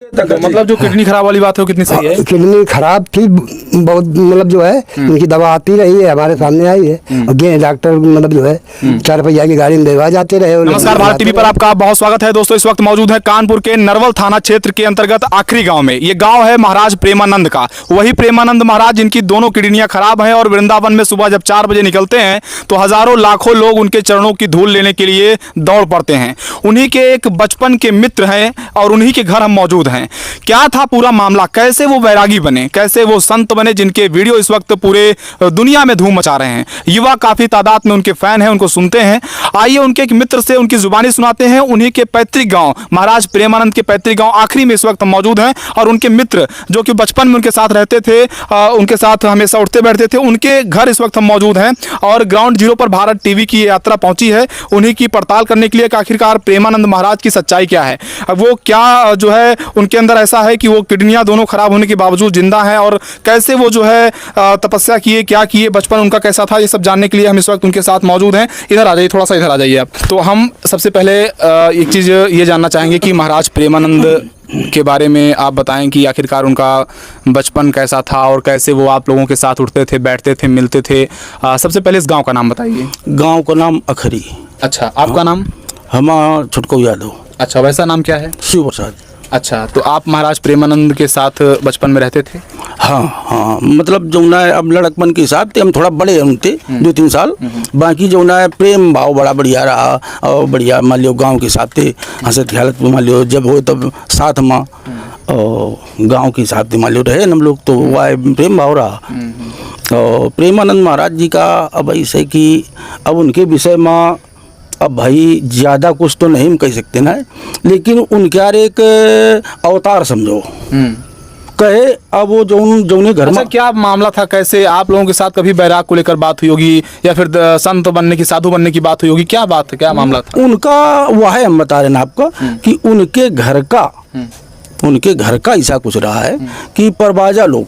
तो मतलब जो किडनी खराब वाली बात है वो कितनी सही है? किडनी खराब थी बहुत, मतलब जो है उनकी दवा आती रही है, हमारे सामने आई है और गए डॉक्टर, मतलब जो है 4 पहिया की गाड़ी में देवा जाते रहे। नमस्कार, भारत टीवी पर आपका बहुत स्वागत है दोस्तों। इस वक्त मौजूद है कानपुर के नरवल थाना क्षेत्र के अंतर्गत आखरी गांव में। ये गांव है महाराज प्रेमानंद का। वही प्रेमानंद महाराज जिनकी दोनों किडनियां खराब हैं और वृंदावन में सुबह जब 4 बजे निकलते हैं तो हजारों लाखों लोग उनके चरणों की धूल लेने के लिए दौड़ पड़ते हैं। उन्हीं के एक बचपन के मित्र हैं और उन्हीं के घर हम मौजूद हैं। क्या था पूरा मामला, कैसे वो वैरागी बने, कैसे वो संत बने जिनके वीडियो इस वक्त पूरे दुनिया में धूम मचा रहे हैं। युवा काफी तादाद में उनके फैन हैं, उनको सुनते हैं। आइए उनके एक मित्र से उनकी जुबानी सुनाते हैं। उन्हीं के पैतृक गांव, महाराज प्रेमानंद के पैतृक गांव आखरी में इस वक्त मौजूद हैं और उनके मित्र जो कि बचपन में उनके साथ रहते थे, उनके साथ हमेशा उठते बैठते थे, उनके घर इस वक्त हम मौजूद हैं। और ग्राउंड जीरो पर भारत टीवी की यात्रा पहुंची है उन्हीं की पड़ताल करने के लिए कि आखिरकार प्रेमानंद महाराज की सच्चाई क्या है। वो क्या जो है उनके अंदर ऐसा है कि वो किडनियां दोनों खराब होने के बावजूद जिंदा हैं, और कैसे वो जो है तपस्या किए, क्या किए, बचपन उनका कैसा था, ये सब जानने के लिए हम इस वक्त उनके साथ मौजूद हैं। इधर आ जाइए, थोड़ा सा इधर आ जाइए आप। तो हम सबसे पहले एक चीज़ ये जानना चाहेंगे कि महाराज प्रेमानंद के बारे में आप बताएं कि आखिरकार उनका बचपन कैसा था और कैसे वो आप लोगों के साथ उठते थे, बैठते थे, मिलते थे। सबसे पहले इस गाँव का नाम बताइए। गांव का नाम अखरी। अच्छा, आपका नाम? हमारा छुटको यादव। अच्छा, वैसा नाम क्या है? शिव प्रसाद। अच्छा, तो आप महाराज प्रेमानंद के साथ बचपन में रहते थे? हाँ, मतलब जो ना अब लड़कपन के हिसाब से हम थोड़ा बड़े होते 2-3 साल। बाकी जो ना प्रेम भाव बड़ा बढ़िया रहा और बढ़िया मान लियो गाँव के हिसाब से हंसत हालत में मान लियो जब हो तब साथ में और गाँव के हिसाब से मान लियो रहे हम लोग, तो वह प्रेम भाव रहा। और प्रेमानंद महाराज जी का अब ऐसे कि अब उनके विषय में अब भाई ज़्यादा कुछ तो नहीं हम कह सकते ना, लेकिन उनके यार एक अवतार समझो कहे। अब वो जो घर में क्या मामला था, कैसे आप लोगों के साथ कभी बैराग को लेकर बात हुई होगी या फिर संत बनने की, साधु बनने की बात हुई होगी? क्या बात है, क्या मामला था उनका? वह हम बता रहे हैं आपको कि उनके घर का ऐसा कुछ रहा है कि परवाजा लोग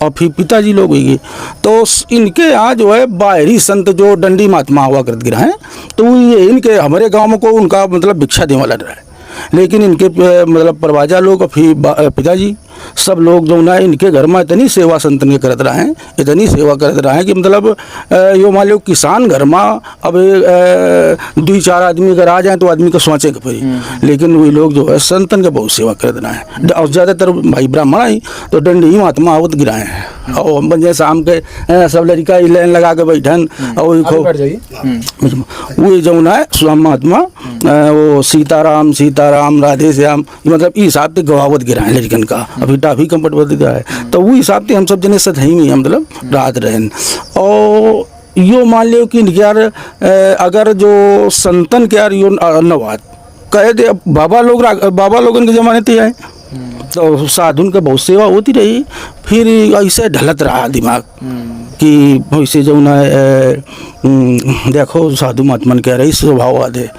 और फिर पिताजी लोग हुए, तो इनके यहाँ जो है बाहरी संत जो दंडी महात्मा हुआ करते गिरा है, तो ये इनके हमारे गांव को उनका मतलब भिक्षा देने वाला रहा है। लेकिन इनके मतलब परवाजा लोग और फिर पिताजी सब लोग जो ना इनके घर में इतनी सेवा संतन के करते रहे हैं, इतनी सेवा करते रहे हैं कि मतलब यो मान लो किसान घर में अब 2-4 आदमी अगर आ जाए तो आदमी को सोचे पड़ी, लेकिन वही लोग जो है संतन के बहुत सेवा करते रहे हैं। और ज़्यादातर भाई ब्राह्मण आई तो दंडी महात्मा आवत गिराए हैं और हम बन शाम के सब लड़का लाइन लगा के बैठन और वही जो है स्वामी महात्मा वो सीताराम सीताराम राधे श्याम मतलब इस हिसाब से गवावत गिराए लड़कन का। अभी टाफी कंपट बदल गया है तो वो हिसाब से हम सब जने सही में मतलब रात रहें। और यो मान लियो कि यार अगर जो संतन के यार यो नवाद कहे दे बाबा लोगन के ज़माने थे आए तो साधुन का बहुत सेवा होती रही। फिर ऐसे ढलत रहा दिमाग कि वैसे जो ना देखो साधु महात्मन कह रही स्वभाव आदे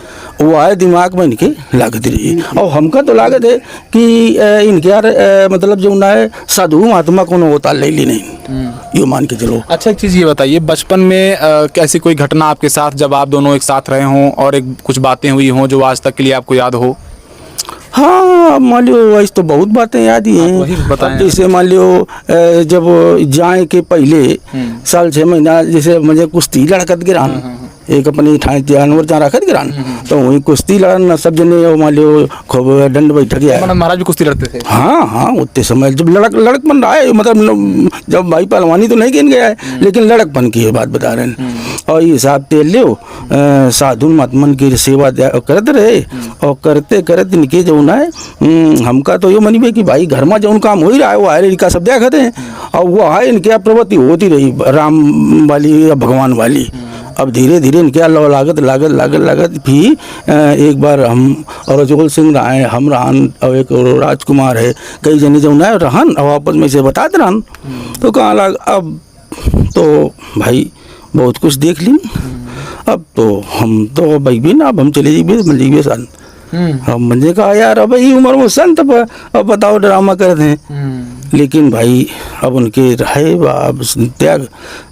वो आए दिमाग में इनके लागत रही। और हमका तो लागत है कि इनके यार मतलब जो ना है साधु महात्मा को होता ले ली नहीं, ये मान के चलो। अच्छा, एक चीज़ ये बताइए, बचपन में कैसी कोई घटना आपके साथ जब आप दोनों एक साथ रहे हों और एक कुछ बातें हुई हों जो आज तक के लिए आपको याद हो? हाँ, मान लियो वैसे तो बहुत बातें याद ही हैं। जैसे मान लियो जब जाए के पहले साल 6 महीना जैसे मुझे कुश्ती लड़कत गिरान एक अपनी जानवर जहाँ रखत गिरान तो वही कुश्ती लड़न सब जने मान लियो खूब दंड बैठक गया। महाराज भी कुश्ती लड़ते थे? हाँ, उतने समय जब लड़कपन रहा है, मतलब जब भाई पहलवानी तो नहीं गिन गया है लेकिन लड़कपन की बात बता रहे हैं। और ये हिसाब तेल लियो साधु महात्मन की सेवा करते रहे और करते करते इनके जो ना है हमका तो ये मनी कि भाई घर में जो काम हो ही रहा है वो आए का सब देखते हैं और वो है इनके प्रवृत्ति होती रही राम वाली या भगवान वाली। अब धीरे धीरे इनके अल्लाह लागत फिर एक बार हम और रजोल सिंह रहे हम रहन और एक राजकुमार है कई जने जो ना रहन और आपस में से बताते रहन तो कहाँ लग अब तो भाई बहुत कुछ देख ली। अब तो हम तो भाई भी ना अब हम चले जाइए सन हम मुझे कहा यार अब ये उम्र में संत अब बताओ ड्रामा करते हैं। लेकिन भाई अब उनके रहे अब त्याग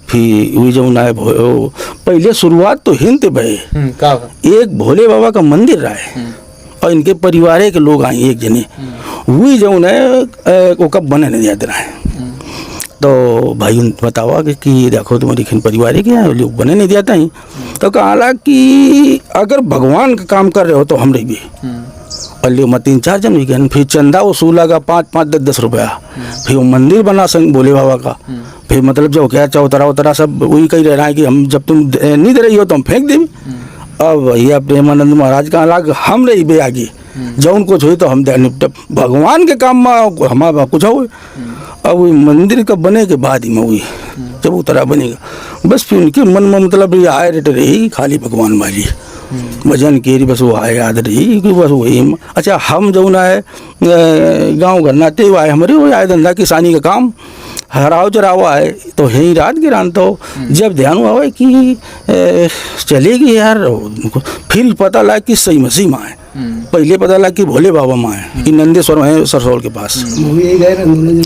फिर हुई जो ना पहले शुरुआत तो हिंद भाई एक भोले बाबा का मंदिर रहा है और इनके परिवार के लोग आए एक जने वही जो है वो कब बने नहीं जाते रहे। तो भाई बतावा कि देखो तुम्हारी खिन परिवार के यहाँ लोग बने नहीं जाता ही। तो कहा कि अगर भगवान का काम कर रहे हो तो हम रही भी और लियो मत 3-4 जन भी गए। फिर चंदा वसूला का 5-5 10-10 रुपया। फिर वो मंदिर बना संग भोले बाबा का। फिर मतलब जो क्या चौतरा उतरा सब वही कही रह रहा है कि हम जब तुम नहीं दे रही हो तो हम फेंक दें। अब भैया प्रेमानंद महाराज का अलग हम रही बे आगे जब उनको छो तो हम निपट भगवान के काम में हमारा कुछ हो। अब वही मंदिर का बने के बाद ही में हुई जब उतरा बनेगा बस फिर उनके मन में मतलब ये आए रहते रही खाली भगवान वाली भजन केरी बस वो आए याद रही कि बस वही। अच्छा हम जो ना है गाँव घर नाते हुए आए हमारे वो आए धंधा किसानी का काम हराव चराव आए तो यही रात गिरान। तो जब ध्यान हुआ कि चलेगी यार फिर पता लगा कि सही मसीह माँ है। पहले पता लगा कि भोले बाबा माँ है कि नंदेश्वर है सरसौल के पास।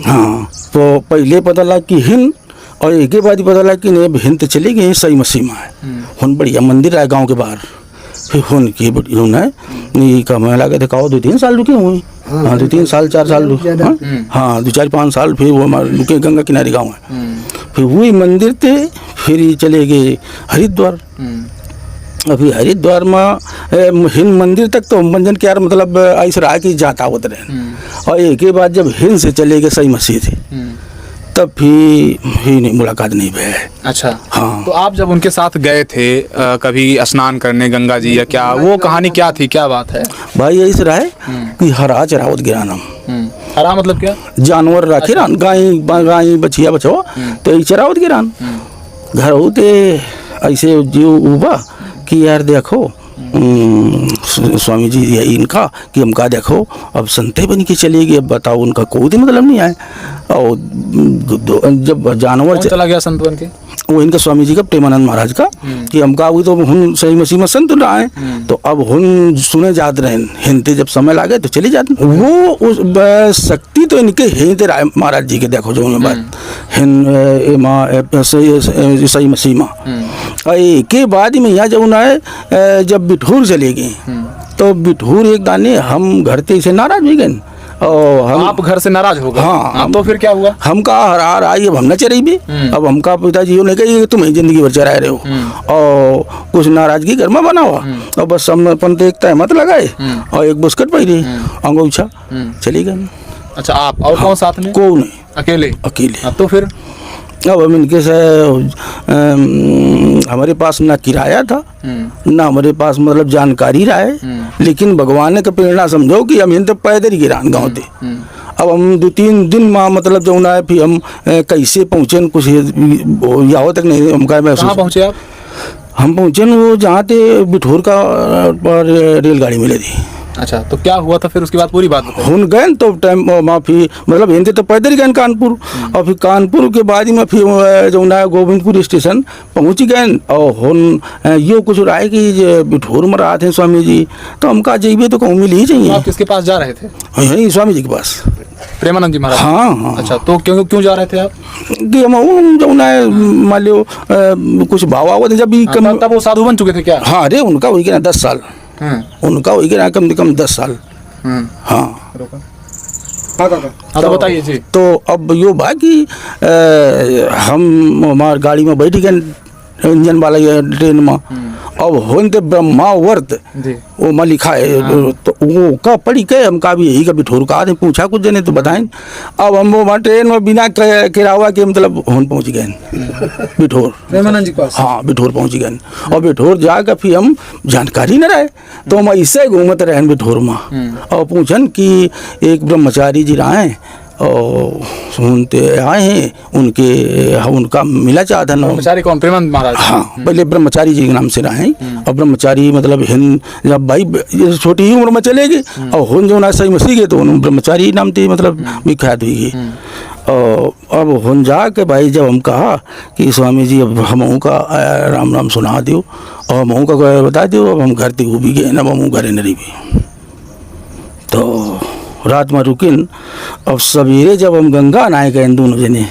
हाँ तो पहले पता लगा कि हिंद और एक के बाद ही पता लगा कि नहीं हिंद तो चली गई सही मसीह माँ है। हुन बढ़िया मंदिर है गाँव के बाहर। फिर हुन की बढ़िया है कमाया लगा दिखाओ 2-3 साल रुके हुए। हाँ 2-3 साल 4 साल हाँ 2-4-5 साल फिर वो हमारे रुके गंगा किनारे गाँव है। फिर वही मंदिर थे फिर चले गए हरिद्वार। अभी हरिद्वार में हिंद मंदिर तक तो मंजन के यार मतलब ऐसा रहा कि जाता होते रहे। और एक के बाद जब हिंद से चले गए सही मसीह थे तब भी नहीं मुलाकात नहीं हुई है। अच्छा हाँ। तो आप जब उनके साथ गए थे कभी स्नान करने गंगा जी या क्या वो कहानी क्या थी क्या बात है भाई ऐसा रहा है कि हरा चरावत गिराना हरा मतलब क्या जानवर राखे रान गाय बछिया बचो तो यही चरावत गिरान घर होते ऐसे जो उबा कि यार देखो स्वामी जी इनका कि हम का देखो अब संते बन के चलेगी। अब बताओ उनका कोई मतलब नहीं आए। और जब जानवर चला गया संत बन के वो इनका स्वामी जी का प्रेमानंद महाराज का कि हम का हुई तो हम सही मसीह में संत रहा है। तो अब हम सुने जाते रहे हिंदे जब समय लागे तो चले जाते। वो उस शक्ति तो इनके हिंदे राय महाराज जी के देखो जो बात हिंद सही मसीह माँ के बाद में यहाँ जब है जब बिठूर चले गए तो बिठूर एक दाने हम घर से इसे नाराज भी गए। और हम आप घर से नाराज हो गए। हाँ तो फिर क्या हुआ हम कहा हरा रहा अब हम न चढ़ी भी। अब हमका पिताजी ने कही तुम जिंदगी भर चराए रहे हो और कुछ नाराजगी घर में बना हुआ और बस हम अपन तो एक तहमत लगाए और एक बुस्कट पहरी अंगोछा चली गए। अच्छा आप और कौन साथ में को नहीं अकेले तो फिर अब हम इनके से हमारे पास ना किराया था ना हमारे पास मतलब जानकारी रहा है। लेकिन भगवान का प्रेरणा समझो कि हम इन तो पैदल ही गिरान गाँव थे। अब हम 2-3 दिन में मतलब जो ना है फिर हम कैसे पहुँचे कुछ यहाँ तक नहीं हम कहा महसूस पहुँचे। आप हम पहुँचे वो जहाँ थे बिठूर का रेलगाड़ी मिले थी। अच्छा तो क्या हुआ था फिर उसके बाद पूरी बात हुन गए तो टाइम माफी मतलब हिंदे तो पैदल ही गए कानपुर और फिर कानपुर के बाद ही में फिर जो ना गोविंदपुर स्टेशन पहुँच गए। और हुन यो कुछ रहा है कि बिठूर में रहा थे स्वामी जी तो हम कहा जाइए तो कहूँ मिल ही चाहिए। आप किसके पास जा रहे थे? यही स्वामी जी के पास प्रेमानंद जी महाराज। हाँ। अच्छा तो क्यों जा रहे थे आप? कि हम जो ना मान लो कुछ भाव आवत जब भी तब वो साधु बन चुके थे क्या? हाँ अरे उनका हुई ना 10 साल उनका हुई ना कम से कम 10 साल। हाँ तो बताइए जी। तो अब यो बाकी हम हमारे गाड़ी में बैठ गए इंजन वाला ट्रेन में। अब होन तो ब्रह्मावर्त वो में लिखा है तो वो का पढ़ी के हम का भी यही का बिठूर का आदमी पूछा कुछ जने तो बताएं। अब हम वो ट्रेन में बिना किरावा के मतलब होन पहुंच गए बिठूर प्रेमानंद जी के पास। हाँ बिठूर पहुंच गए और बिठूर जाकर फिर हम जानकारी न रहे तो हम ऐसे घूमते रहे बिठूर में और पूछन कि एक ब्रह्मचारी जी रहे और सुनते आए हैं उनका मिला चाहता ना। ब्रह्मचारी कौन? प्रेमानंद महाराज। हाँ पहले ब्रह्मचारी जी के नाम से रहे और ब्रह्मचारी मतलब हिंद जब भाई छोटी ही उम्र में चलेगी और हुन जो ना सही मसीह गए तो ब्रह्मचारी नाम से मतलब विख्यात हुई है। और अब हुन जा के भाई जब हम कहा कि स्वामी जी अब हम का राम राम सुना दो और हम का बता दो अब हम घर तक भी गए ना हम घरे न रही भी। तो रात में रुकिन अब सवेरे जब हम गंगा नहाए गए दोनों जने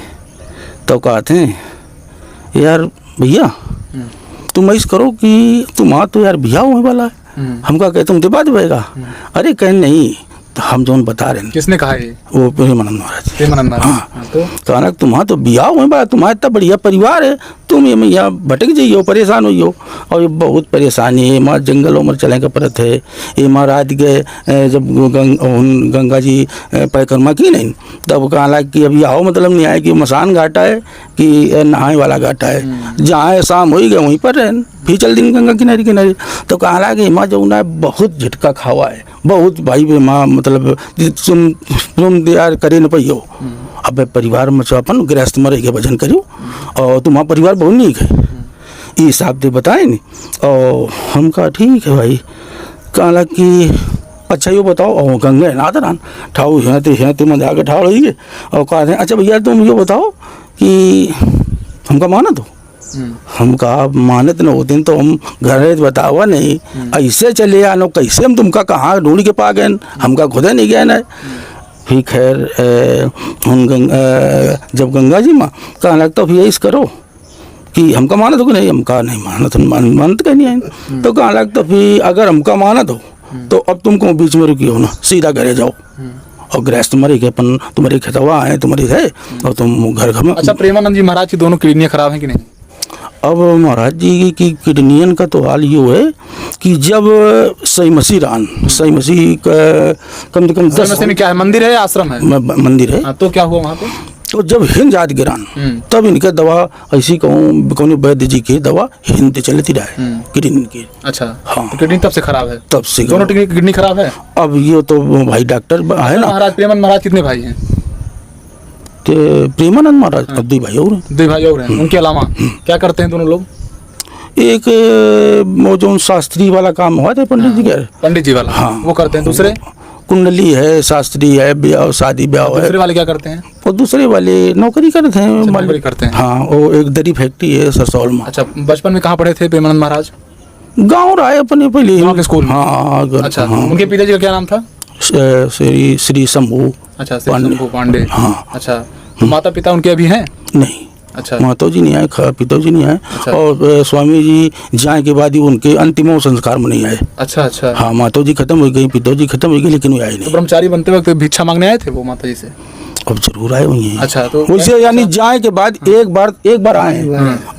तो कहते हैं यार भैया तुम ऐसा करो कि तुम्हारा तो यार बिया होने वाला है हमका कहे तुम दिवा देगा। अरे कहे नहीं, तो हम जो बता रहे हैं किसने कहा ये? वो प्रेमानंद महाराज। प्रेमानंद महाराज। हाँ। तो कहना तुम्हारा तो बियाह हुए बा, तुम्हारा इतना बढ़िया परिवार है, तुम ये यहाँ भटक जाइयो, परेशान होइयो। और ये बहुत परेशानी है, माँ जंगलों में चले का परत है। ये महाराज गए जब गंगा जी परिक्रमा की नहीं, तब कहा कि अभी आओ, मतलब नहीं आए कि मसान घाटा है कि नहाए वाला घाटा है, जहाँ शाम हो ही गए वहीं पर रहे, फिर चल दिन गंगा किनारे किनारे। तो कहा कि माँ जो ना बहुत झटका खावा है, बहुत भाई बे माँ, मतलब तुम यार करे न पैयो। अब परिवार में से अपन गृहस्थ में रह के भजन करियो, और तुम्हारा परिवार बहुत नीक है, ये हिसाब से बताए नहीं। और हम कहा ठीक है भाई। कहा कि अच्छा ये बताओ, और गंगा है ना तरह ठाऊ हैं मन आगे ठाड़ रही है। और कहा अच्छा भैया तुम ये बताओ कि हमका माना तो हम कहा मानत न होते तो हम घर बतावा नहीं, ऐसे चले आनो, कैसे हम तुमका कहाँ ढूंढ के पा गए, हमका खुद नहीं गया ना। फिर खैर हम जब गंगा जी माँ कहा लगता फिर इस करो कि हमका माना तो कि नहीं, हमका नहीं माना तो मानत कहीं नहीं आए। तो कहा लगता फिर अगर हमका माना तो अब तुमको बीच में रुकी हो ना, सीधा घरे जाओ, और गृहस्थ मरे के अपन तुम्हारे खतवा है तुम्हारी है, और तुम घर में। अच्छा, प्रेमानंद जी महाराज की दोनों किडनियाँ खराब हैं कि नहीं? अब महाराज जी की किडनियन का तो हाल ये है कि जब सही मसीह का कम से कम 10 मसीह में क्या है, मंदिर है या आश्रम है? मंदिर है। तो क्या हुआ वहाँ पे? तो जब हिंद जात गिरान तब इनका दवा ऐसी कहूँ कौन वैद्य जी की दवा हिंद चलती रहे किडनी की। अच्छा। हाँ। तो किडनी तब से खराब है? तब से दोनों किडनी खराब है। अब ये तो भाई डॉक्टर है ना। महाराज प्रेमानंद महाराज कितने भाई हैं? प्रेमानंद महाराज अब 2 भाई और हैं। 2 भाई और हैं। उनके अलावा क्या करते हैं दोनों लोग? एक वो जो शास्त्री वाला काम हुआ था पंडित जी का, पंडित जी वाला, हाँ वो करते हैं। दूसरे कुंडली है, शास्त्री है, ब्याह शादी ब्याह है। दूसरे वाले क्या करते हैं? और दूसरे वाले नौकरी करते हैं। नौकरी करते हैं। हाँ, वो एक दरी फैक्ट्री है सरसौल में। अच्छा, बचपन में कहाँ पढ़े थे प्रेमानंद महाराज? गाँव रहा है अपने पहले गाँव के स्कूल में? हाँ। अच्छा। हाँ। उनके पिताजी का क्या नाम था? श्री शंभू। अच्छा, शंभू पांडे। हाँ। अच्छा, तो माता पिता उनके अभी हैं? नहीं। अच्छा। माता जी नहीं आए, पिता जी नहीं आए। अच्छा। और स्वामी जी जाए के बाद ही उनके अंतिमों संस्कार में नहीं आए। अच्छा अच्छा। हाँ, माता जी खत्म हो गई, पिता जी खत्म हो गए, लेकिन वो आए तो नहीं। ब्रह्मचारी बनते वक्त भिक्षा मांगने आए थे वो माता जी से? अब जरूर आए हुई हैं। अच्छा। तो वैसे यानी जाए के बाद एक बार आए,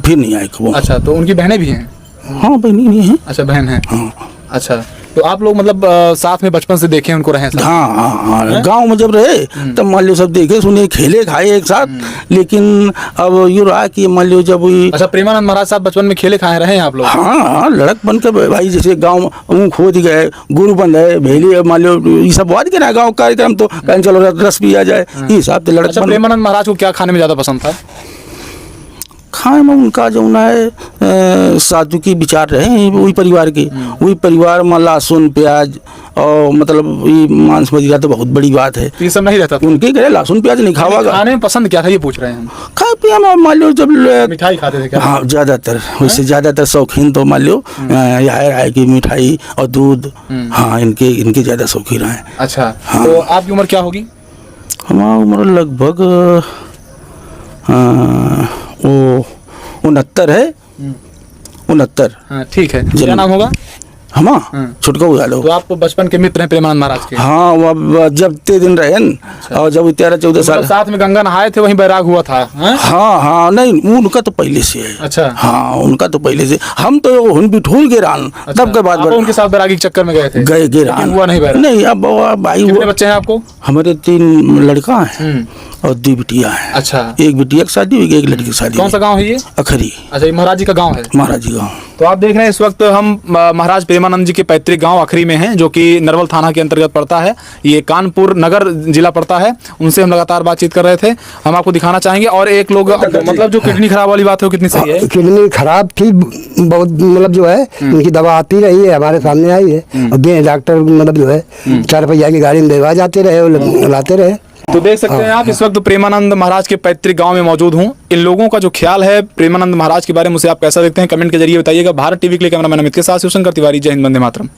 फिर नहीं आए वो। अच्छा, तो उनकी बहनें भी हैं? हाँ, बहनी नहीं है। अच्छा, बहन है। हाँ। अच्छा, तो आप लोग मतलब साथ में बचपन से देखे उनको रहे? हाँ, गांव में जब रहे तब मान लो सब देखे सुने खेले खाए एक साथ। लेकिन अब ये रहा कि मान लो जब अच्छा, प्रेमानंद महाराज साहब बचपन में खेले खाए रहे हैं आप लोग? हाँ, लड़क बन कर भाई, जैसे गांव में खोद गए, गुरु बंद है, भेली मान लो, ये सब बात के ना गाँव कार्यक्रम, तो कहीं चलो रस पिया जाए, ये हिसाब से लड़क। अच्छा, प्रेमानंद महाराज को क्या खाने में ज्यादा पसंद था? खाए में उनका जो ना है साधु की विचार रहे, वही परिवार के, वही परिवार में लहसुन प्याज और मतलब ये मांस मदिरा तो बहुत बड़ी बात है। ये सब नहीं रहता था उनके घर लहसुन प्याज नहीं खावा। खाने में पसंद क्या था ये पूछ रहे हैं हम। खाए पिया में मान लो जब मिठाई खाते थे क्या? हाँ, ज्यादातर वैसे ज्यादातर शौकीन तो मान लो यहाँ की मिठाई और दूध। हाँ, इनके ज्यादा शौकीन रहे। अच्छा। तो आपकी उम्र क्या होगी? हमारी उम्र लगभग 69 है। 69। हाँ, ठीक है। क्या नाम होगा? हम छुटका हुआ लो। तो आप बचपन के मित्र हैं प्रेमानंद महाराज के? हाँ, वो जब ते दिन रहे न, और जब 13-14 साल साथ में गंगा नहाए थे, वहीं बैराग हुआ था? हाँ, नहीं उनका तो पहले से है। अच्छा। हाँ, उनका तो पहले से। हम तो हुन बिठूल के रान। तब के बाद उनके साथ बैरागी के चक्कर में गए थे? गए रान हुआ नहीं बैराग? नहीं। अब भाई, कितने बच्चे हैं आपको? हमारे 3 लड़का हैं और 2 बिटिया हैं। अच्छा। एक बिटिया की शादी हुई, एक लड़की की शादी। कौन सा गाँव है ये? अखरी। अच्छा, ये महाराज जी का गाँव है? महाराज जी गाँव। तो आप देख रहे हैं इस वक्त हम महाराज प्रेमानंद जी के पैतृक गांव अखरी में हैं, जो कि नरवल थाना के अंतर्गत पड़ता है। ये कानपुर नगर जिला पड़ता है। उनसे हम लगातार बातचीत कर रहे थे। हम आपको दिखाना चाहेंगे। और एक लोग मतलब जो किडनी खराब वाली बात है वो कितनी सही है? किडनी खराब थी बहुत, मतलब जो है उनकी दवा आती रही है, हमारे सामने आई है। और डॉक्टर मतलब जो है 4 पहिया की गाड़ी में देवा जाते रहे और लाते रहे। तो देख सकते हैं आप इस वक्त प्रेमानंद महाराज के पैतृक गांव में मौजूद हूं। इन लोगों का जो ख्याल है प्रेमानंद महाराज के बारे में, उसे आप कैसा देखते हैं कमेंट के जरिए बताइएगा। भारत टीवी के लिए कैमरामैन अमित के साथ शिवशंकर तिवारी। जय हिंद, वंदे मातरम।